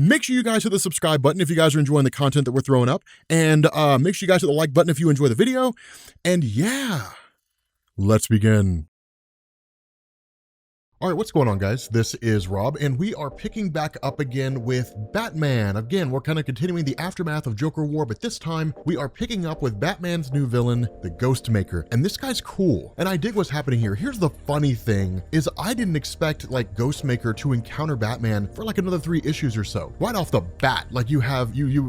Make sure you guys hit the subscribe button if you guys are enjoying the content that we're throwing up. And make sure you guys hit the like button if you enjoy the video. And yeah, let's begin. All right, what's going on, guys? This is Rob, and we are picking back up again with Batman. Again, we're kind of continuing the aftermath of Joker War, but this time we are picking up with Batman's new villain, the Ghostmaker. And this guy's cool, and I dig what's happening here. Here's the funny thing, is I didn't expect like Ghostmaker to encounter Batman for like another 3 issues or so. Right off the bat, like you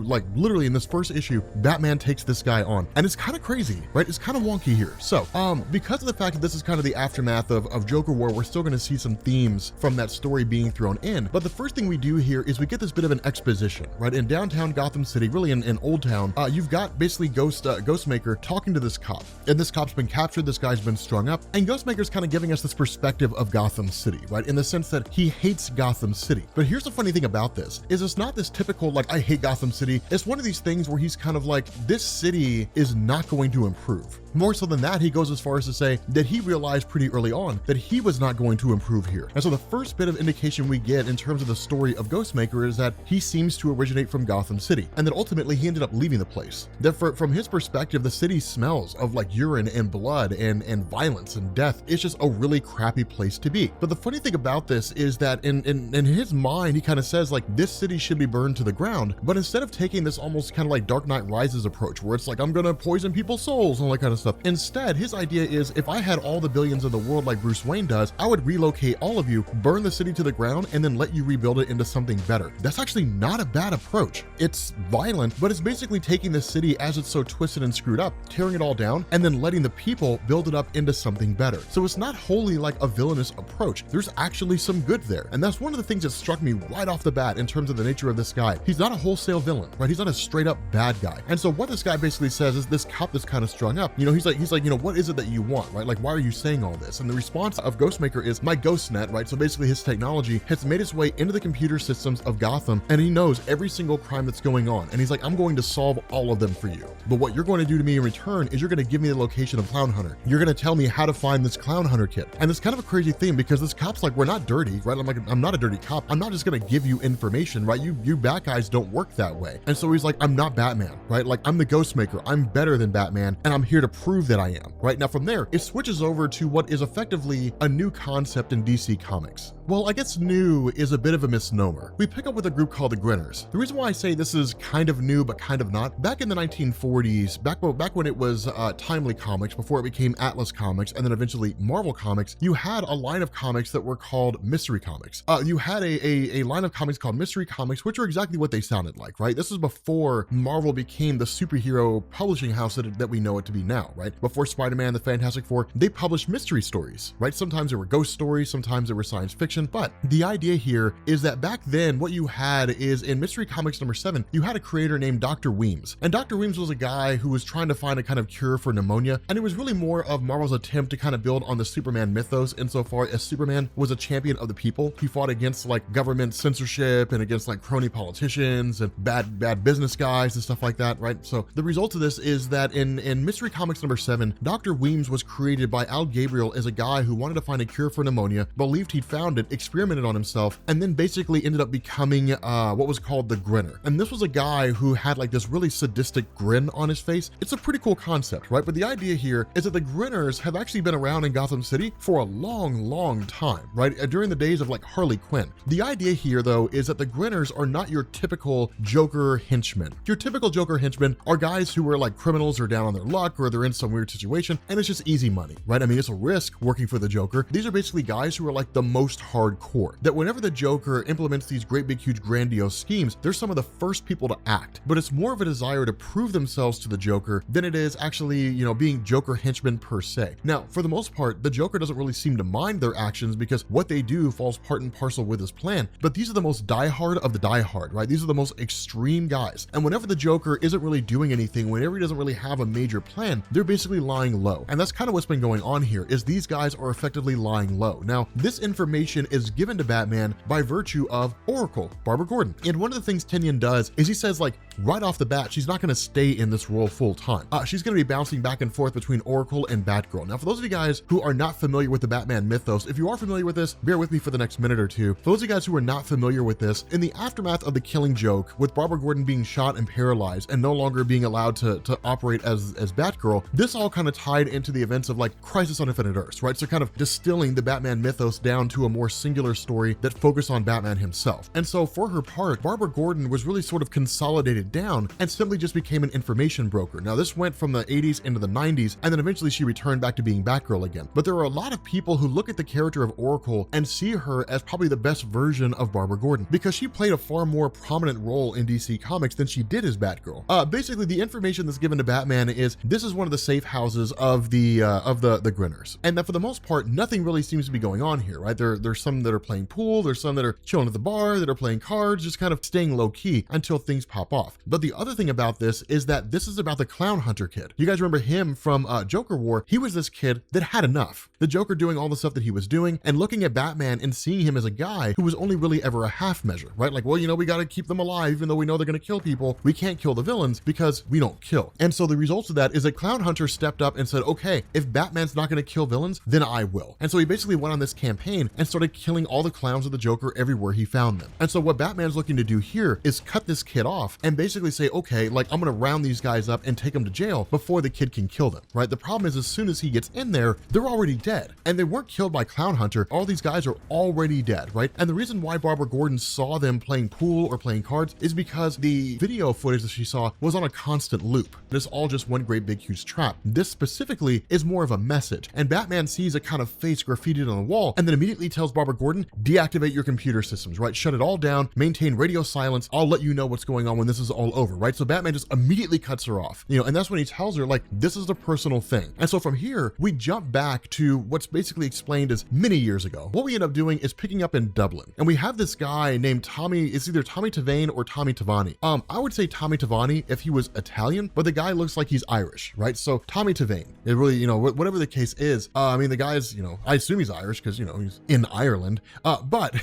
like literally in this first issue, Batman takes this guy on, and it's kind of crazy, right? It's kind of wonky here. So, because of the fact that this is kind of the aftermath of Joker War, we're still going to see some themes from that story being thrown in. But the first thing we do here is we get this bit of an exposition, right? In downtown Gotham City, really in Old Town, you've got basically Ghostmaker talking to this cop, and this cop's been captured, this guy's been strung up, and Ghostmaker's kind of giving us this perspective of Gotham City, right? In the sense that he hates Gotham City. But here's the funny thing about this, is it's not this typical, like, I hate Gotham City. It's one of these things where he's kind of like, this city is not going to improve. More so than that, he goes as far as to say that he realized pretty early on that he was not going to improve here. And so the first bit of indication we get in terms of the story of Ghostmaker is that he seems to originate from Gotham City, and that ultimately he ended up leaving the place. That from his perspective, the city smells of like urine and blood and violence and death. It's just a really crappy place to be. But the funny thing about this is that in his mind, he kind of says like, this city should be burned to the ground. But instead of taking this almost kind of like Dark Knight Rises approach, where it's like, I'm gonna poison people's souls and all that kind of stuff. Instead, his idea is, if I had all the billions in the world like Bruce Wayne does, I would relocate all of you, burn the city to the ground, and then let you rebuild it into something better. That's actually not a bad approach. It's violent, but it's basically taking the city as it's so twisted and screwed up, tearing it all down, and then letting the people build it up into something better. So it's not wholly like a villainous approach. There's actually some good there. And that's one of the things that struck me right off the bat in terms of the nature of this guy. He's not a wholesale villain, right? He's not a straight up bad guy. And so what this guy basically says is, this cop that's kind of strung up, he's like, what is it that you want, right? Like, why are you saying all this? And the response of Ghostmaker is, my GhostNet, right? So basically his technology has made its way into the computer systems of Gotham, and he knows every single crime that's going on. And he's like, I'm going to solve all of them for you. But what you're going to do to me in return is you're going to give me the location of Clown Hunter. You're going to tell me how to find this Clown Hunter kit. And it's kind of a crazy thing, because this cop's like, we're not dirty, right? I'm like, I'm not a dirty cop. I'm not just going to give you information, right? You bad guys don't work that way. And so he's like, I'm not Batman, right? Like, I'm the Ghostmaker. I'm better than Batman, and I'm here to prove that I am, right? Now from there, it switches over to what is effectively a new concept in DC Comics. Well, I guess new is a bit of a misnomer. We pick up with a group called the Grinners. The reason why I say this is kind of new, but kind of not, back in the 1940s, back when it was Timely Comics, before it became Atlas Comics, and then eventually Marvel Comics, you had a line of comics that were called Mystery Comics. You had a line of comics called Mystery Comics, which are exactly what they sounded like, right? This is before Marvel became the superhero publishing house that we know it to be now, right? Before Spider-Man, the Fantastic Four, they published mystery stories, right? Sometimes they were ghost stories, sometimes they were science fiction, but the idea here is that back then, what you had is, in Mystery Comics number 7, you had a creator named Dr. Weems. And Dr. Weems was a guy who was trying to find a kind of cure for pneumonia, and it was really more of Marvel's attempt to kind of build on the Superman mythos, insofar as Superman was a champion of the people. He fought against like government censorship and against like crony politicians and bad business guys and stuff like that, right? So the result of this is that in Mystery Comics number 7, Dr. Weems was created by Al Gabriel as a guy who wanted to find a cure for pneumonia, believed he'd found it, experimented on himself, and then basically ended up becoming what was called the Grinner. And this was a guy who had like this really sadistic grin on his face. It's a pretty cool concept, right? But the idea here is that the Grinners have actually been around in Gotham City for a long time, right? During the days of like Harley Quinn. The idea here, though, is that the Grinners are not your typical Joker henchmen. Your typical Joker henchmen are guys who are like criminals or down on their luck, or they're in some weird situation, and it's just easy money, right? I mean, it's a risk working for the Joker. These are basically guys who are like the most hardcore, that whenever the Joker implements these great big huge grandiose schemes, they're some of the first people to act. But it's more of a desire to prove themselves to the Joker than it is actually, being Joker henchmen per se. Now, for the most part, the Joker doesn't really seem to mind their actions, because what they do falls part and parcel with his plan. But these are the most diehard of the diehard, right? These are the most extreme guys. And whenever the Joker isn't really doing anything, whenever he doesn't really have a major plan, they're basically lying low. And that's kind of what's been going on here, is these guys are effectively lying low. Now, this information information is given to Batman by virtue of Oracle, Barbara Gordon. And one of the things Tynion does is he says, like, right off the bat, she's not going to stay in this role full time. She's going to be bouncing back and forth between Oracle and Batgirl. Now, for those of you guys who are not familiar with the Batman mythos, if you are familiar with this, bear with me for the next minute or two. For those of you guys who are not familiar with this, in the aftermath of the Killing Joke, with Barbara Gordon being shot and paralyzed and no longer being allowed to operate as Batgirl, this all kind of tied into the events of like Crisis on Infinite Earths, right? So kind of distilling the Batman mythos down to a more singular story that focused on Batman himself. And so for her part, Barbara Gordon was really sort of consolidated down and simply just became an information broker. Now this went from the 80s into the 90s, and then eventually she returned back to being Batgirl again. But there are a lot of people who look at the character of Oracle and see her as probably the best version of Barbara Gordon, because she played a far more prominent role in DC Comics than she did as Batgirl. Basically, the information that's given to Batman is this is one of the safe houses of the Grinners, and that for the most part, nothing really seems to be going on here, right? There's some that are playing pool, there's some that are chilling at the bar, that are playing cards, just kind of staying low key until things pop off. But the other thing about this is that this is about the Clown Hunter kid. You guys remember him from Joker War? He was this kid that had enough. The Joker doing all the stuff that he was doing and looking at Batman and seeing him as a guy who was only really ever a half measure, right? Like, well, you know, we got to keep them alive, even though we know they're going to kill people. We can't kill the villains because we don't kill. And so the results of that is that Clown Hunter stepped up and said, okay, if Batman's not going to kill villains, then I will. And so he basically went on this campaign and started killing all the clowns of the Joker everywhere he found them. And so what Batman's looking to do here is cut this kid off and basically say, okay, like I'm going to round these guys up and take them to jail before the kid can kill them, right? The problem is as soon as he gets in there, they're already dead. And they weren't killed by Clown Hunter. All these guys are already dead, right? And the reason why Barbara Gordon saw them playing pool or playing cards is because the video footage that she saw was on a constant loop. This all just one great big huge trap. This specifically is more of a message. And Batman sees a kind of face graffitied on the wall and then immediately tells Barbara Gordon, deactivate your computer systems, right? Shut it all down, maintain radio silence. I'll let you know what's going on when this is all over, right? So Batman just immediately cuts her off, you know, and that's when he tells her, like, this is a personal thing. And so from here, we jump back to what's basically explained as many years ago. What we end up doing is picking up in Dublin, and we have this guy named Tommy. It's either Tommy Tuvan or Tommy Tavani. I would say Tommy Tavani if he was Italian, but the guy looks like he's Irish, right? So Tommy Tuvan, it really, you know, whatever the case is, I mean, the guy's, you know, I assume he's Irish because, you know, he's in Ireland, but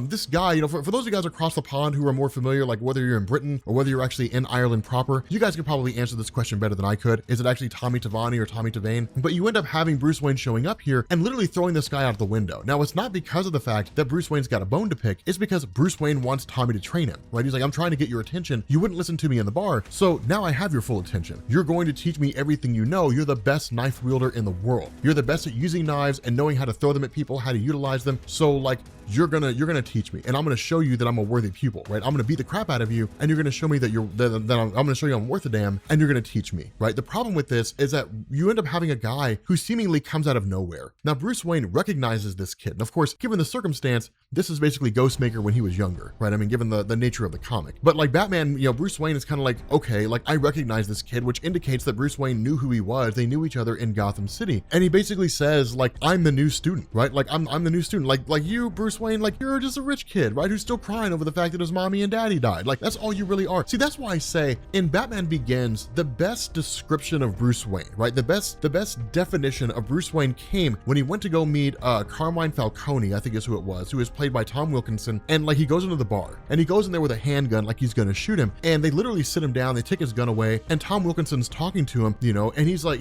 this guy, you know, for those of you guys across the pond who are more familiar, like whether you're in Britain or whether you're actually in Ireland proper, you guys could probably answer this question better than I could. Is it actually Tommy Tavani or Tommy Tuvan? But you end up having Bruce Wayne showing up here and literally throwing this guy out the window. Now, it's not because of the fact that Bruce Wayne's got a bone to pick. It's because Bruce Wayne wants Tommy to train him, right? He's like, I'm trying to get your attention. You wouldn't listen to me in the bar, so now I have your full attention. You're going to teach me everything you know. You're the best knife wielder in the world. You're the best at using knives and knowing how to throw them at people, how to utilize them. So like, you're gonna teach me, and I'm gonna show you that I'm a worthy pupil, right? I'm gonna beat the crap out of you, and you're gonna show me that I'm gonna show you I'm worth a damn, and you're gonna teach me, right? The problem with this is that you end up having a guy who seemingly comes out of nowhere. Now, Bruce Wayne recognizes this kid, and of course, given the circumstance, this is basically Ghostmaker when he was younger, right? I mean, given the nature of the comic. But like Batman, you know, Bruce Wayne is kind of like, okay, like I recognize this kid, which indicates that Bruce Wayne knew who he was. They knew each other in Gotham City, and he basically says, like, I'm the new student, right? Like I'm the new student, like you, Bruce Wayne, like you're just a rich kid, right? Who's still crying over the fact that his mommy and daddy died. Like that's all you really are. See, that's why I say in Batman Begins, the best description of Bruce Wayne, right? The best definition of Bruce Wayne came when he went to go meet Carmine Falcone, I think is who it was, who is played by Tom Wilkinson. And like he goes into the bar and he goes in there with a handgun, like he's gonna shoot him. And they literally sit him down, they take his gun away, and Tom Wilkinson's talking to him, you know, and he's like,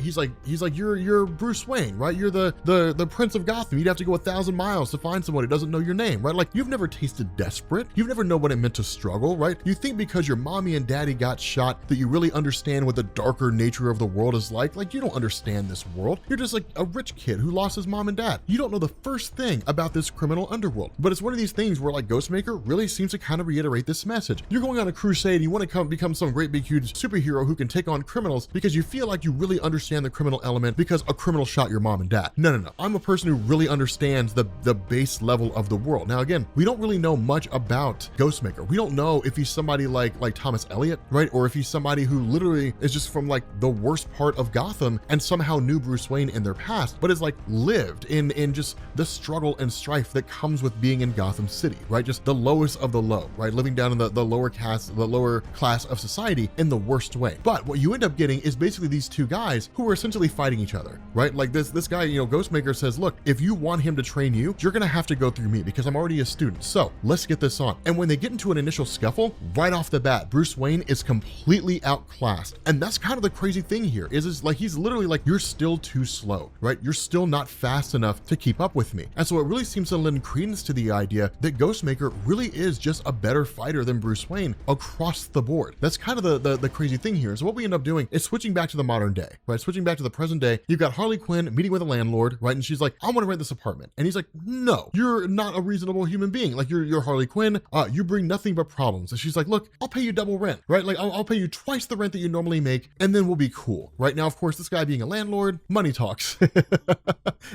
you're Bruce Wayne, right? You're the Prince of Gotham. You'd have to go 1,000 miles to find someone who doesn't know your name, right? Like you've never tasted desperate. You've never known what it meant to struggle, right? You think because your mommy and daddy got shot that you really understand what the darker nature of the world is like. Like you don't understand this world. You're just like a rich kid who lost his mom and dad. You don't know the first thing about this criminal underworld. But it's one of these things where like Ghostmaker really seems to kind of reiterate this message. You're going on a crusade, you want to become some great big huge superhero who can take on criminals because you feel like you really understand the criminal element because a criminal shot your mom and dad. No. I'm a person who really understands the base level of the the world. Now, again, we don't really know much about Ghostmaker. We don't know if he's somebody like Thomas Elliot, right? Or if he's somebody who literally is just from like the worst part of Gotham and somehow knew Bruce Wayne in their past, but is like lived in just the struggle and strife that comes with being in Gotham City, right? Just the lowest of the low, right? Living down in the lower class of society in the worst way. But what you end up getting is basically these two guys who are essentially fighting each other, right? Like this guy, Ghostmaker says, look, if you want him to train you, you're gonna have to go through me because I'm already a student. So let's get this on. And when they get into an initial scuffle, right off the bat, Bruce Wayne is completely outclassed. And that's kind of the crazy thing here is like, he's literally like, you're still too slow, right? You're still not fast enough to keep up with me. And so it really seems to lend credence to the idea that Ghostmaker really is just a better fighter than Bruce Wayne across the board. That's kind of the crazy thing here. So what we end up doing is switching back to the modern day, right? Switching back to the present day. You've got Harley Quinn meeting with a landlord, right? And she's like, I want to rent this apartment. And he's like, no, you're not a reasonable human being. Like you're Harley Quinn. You bring nothing but problems. And she's like, look, I'll pay you double rent, right? Like I'll pay you twice the rent that you normally make, and then we'll be cool, right? Now, of course, this guy being a landlord, money talks.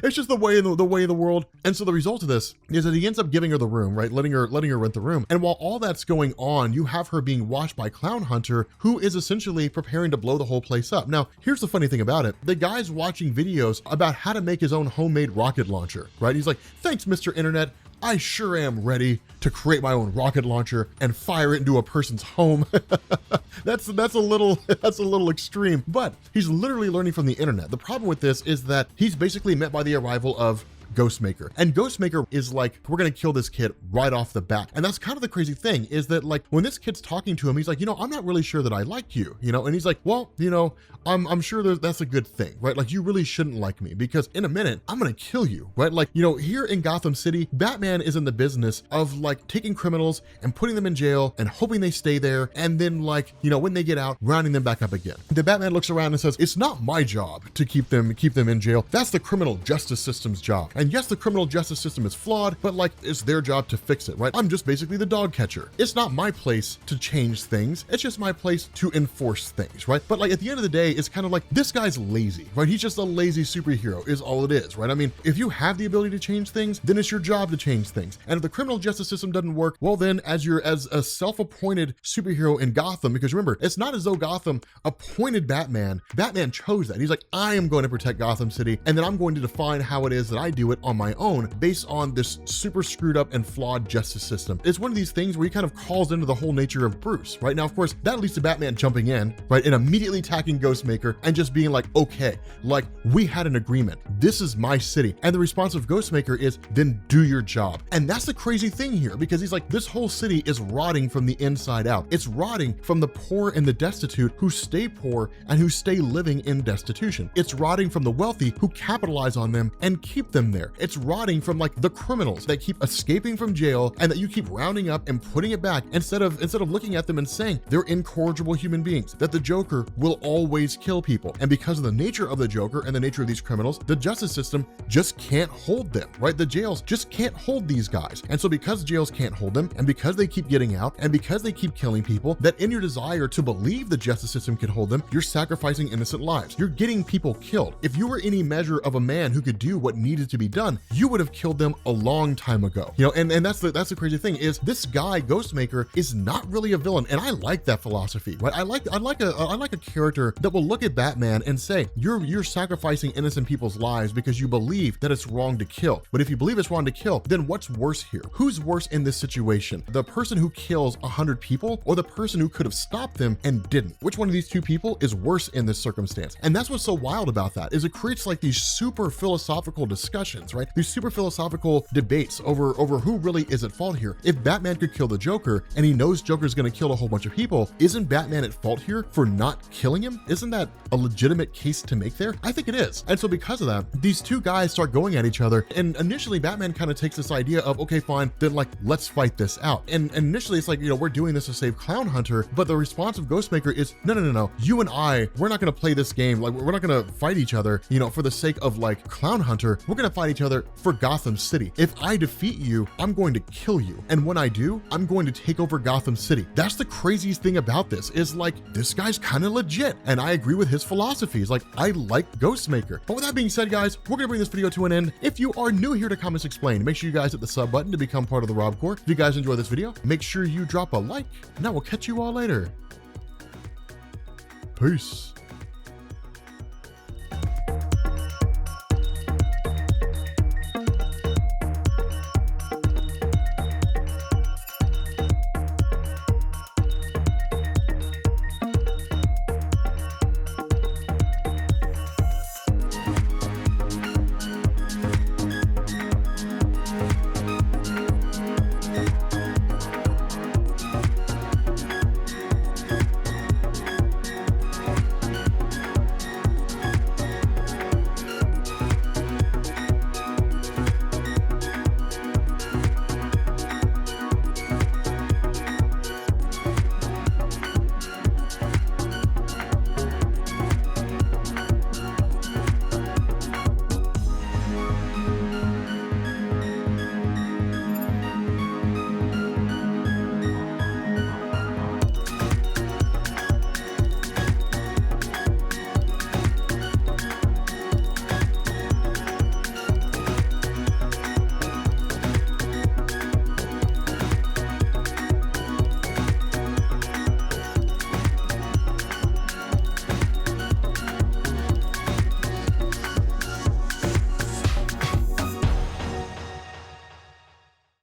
It's just the way of the world. And so the result of this is that he ends up giving her the room, right? Letting her rent the room. And while all that's going on, you have her being watched by Clown Hunter, who is essentially preparing to blow the whole place up. Now, here's the funny thing about it. The guy's watching videos about how to make his own homemade rocket launcher, right? He's like, thanks, Mr. Internet. I sure am ready to create my own rocket launcher and fire it into a person's home. That's a little extreme, but he's literally learning from the internet. The problem with this is that he's basically met by the arrival of Ghostmaker. And Ghostmaker is like, we're gonna kill this kid right off the bat. And that's kind of the crazy thing is that like when this kid's talking to him, he's like, I'm not really sure that I like you, and he's like, well, I'm sure that's a good thing, right? Like you really shouldn't like me because in a minute, I'm gonna kill you, right? Like, here in Gotham City, Batman is in the business of like taking criminals and putting them in jail and hoping they stay there. And then like, when they get out, rounding them back up again. The Batman looks around and says, it's not my job to keep them in jail. That's the criminal justice system's job. And yes, the criminal justice system is flawed, but like it's their job to fix it, right? I'm just basically the dog catcher. It's not my place to change things. It's just my place to enforce things, right? But like at the end of the day, it's kind of like this guy's lazy, right? He's just a lazy superhero is all it is, right? I mean, if you have the ability to change things, then it's your job to change things. And if the criminal justice system doesn't work, well then as a self-appointed superhero in Gotham, because remember, it's not as though Gotham appointed Batman. Batman chose that. He's like, I am going to protect Gotham City, and then I'm going to define how it is that I do it on my own based on this super screwed up and flawed justice system. It's one of these things where he kind of calls into the whole nature of Bruce, right? Now, of course, that leads to Batman jumping in, right? And immediately attacking Ghostmaker and just being like, okay, like we had an agreement. This is my city. And the response of Ghostmaker is, then do your job. And that's the crazy thing here because he's like, this whole city is rotting from the inside out. It's rotting from the poor and the destitute who stay poor and who stay living in destitution. It's rotting from the wealthy who capitalize on them and keep them there. It's rotting from like the criminals that keep escaping from jail and that you keep rounding up and putting it back instead of looking at them and saying they're incorrigible human beings, that the Joker will always kill people. And because of the nature of the Joker and the nature of these criminals, the justice system just can't hold them, right? The jails just can't hold these guys. And so because jails can't hold them and because they keep getting out and because they keep killing people, that in your desire to believe the justice system can hold them, you're sacrificing innocent lives. You're getting people killed. If you were any measure of a man who could do what needed to be done, you would have killed them a long time ago. And that's the crazy thing is this guy Ghostmaker is not really a villain, and I like that philosophy, right? I like a character that will look at Batman and say, you're sacrificing innocent people's lives because you believe that it's wrong to kill. But if you believe it's wrong to kill, then what's worse here? Who's worse in this situation? The person who kills 100 people or the person who could have stopped them and didn't? Which one of these two people is worse in this circumstance? And that's what's so wild about that is it creates like these super philosophical discussions, right? These super philosophical debates over who really is at fault here. If Batman could kill the Joker and he knows Joker's going to kill a whole bunch of people, isn't Batman at fault here for not killing him? Isn't that a legitimate case to make there? I think it is. And so because of that, these two guys start going at each other. And initially Batman kind of takes this idea of, okay, fine, then like, let's fight this out. And initially it's like, we're doing this to save Clown Hunter. But the response of Ghostmaker is, no. You and we're not going to play this game. Like, we're not going to fight each other, for the sake of like Clown Hunter. We're going to fight fight each other for Gotham City. If I defeat you, I'm going to kill you. And when I do, I'm going to take over Gotham City. That's the craziest thing about this, is like, this guy's kind of legit. And I agree with his philosophies. Like, I like Ghostmaker. But with that being said, guys, we're going to bring this video to an end. If you are new here to Comics Explained, make sure you guys hit the sub button to become part of the Rob Corps. If you guys enjoy this video, make sure you drop a like, and I will catch you all later. Peace.